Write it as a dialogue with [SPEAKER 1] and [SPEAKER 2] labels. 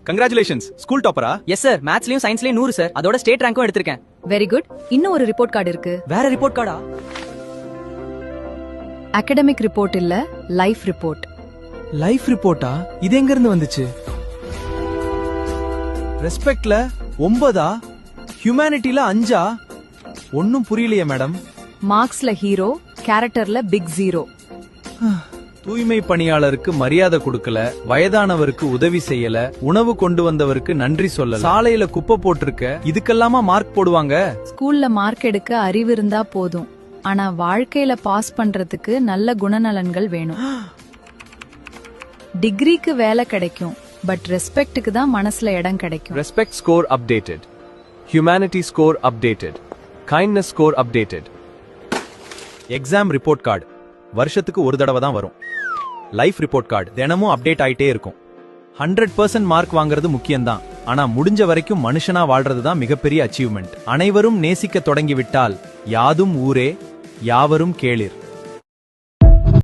[SPEAKER 1] Congratulations. School டாப்பரா?
[SPEAKER 2] Yes sir, மேத்ஸ்லயும் சயின்ஸ்லயும் 100 சார். அதோட ஸ்டேட் ரேங்க்கும் எடுத்திருக்கேன்.
[SPEAKER 3] Very good. இன்னும் ஒரு ரிப்போர்ட் கார்டு இருக்கு.
[SPEAKER 2] வேற ரிப்போர்ட் கார்டா?
[SPEAKER 3] அகாடமிக் ரிப்போர்ட் இல்ல, லைஃப் ரிப்போர்ட்.
[SPEAKER 1] லைஃப் ரிப்போர்ட்டா? இது எங்க இருந்து வந்துச்சு? ரெஸ்பெக்ட்ல 9, ஹியூமனிட்டில 5. ஒன்னும் புரியலையே மேடம்.
[SPEAKER 3] மார்க்ஸ்ல ஹீரோ, கேரக்டர்ல பிக் ஜீரோ.
[SPEAKER 1] தூய்மை பணியாளருக்கு மரியாதை கொடுக்கல, வயதானவருக்கு உதவி செய்யல, உணவு கொண்டு வந்தவருக்கு நன்றி சொல்லல, சாலையில குப்பை போட்டிருக்க, இதுக்கெல்லாமா மார்க் போடுவாங்க?
[SPEAKER 3] ஸ்கூல்ல மார்க் எடுக்க அறிவு இருந்தா போதும், ஆனா வாழ்க்கையில பாஸ் பண்றதுக்கு நல்ல குணநலன்கள் வேணும். டிகிரிக்கு வேலை கிடைக்கும், பட் ரெஸ்பெக்ட்டுக்கு தான் மனசுல இடம் கிடைக்கும்.
[SPEAKER 4] Respect score updated. Humanity score updated. Kindness score updated.
[SPEAKER 1] Exam report card வருஷத்துக்கு ஒரு தடவை தான் வரும். லைஃப் ரிப்போர்ட் கார்டு தினமும் அப்டேட் ஆயிட்டே இருக்கும். 100% மார்க் வாங்குறது முக்கியம்தான், ஆனா முடிஞ்ச வரைக்கும் மனுஷனா வாழ்றது தான் மிகப்பெரிய அச்சீவ்மெண்ட். அனைவரும் நேசிக்க தொடங்கிவிட்டால் யாதும் ஊரே யாவரும் கேளிர்.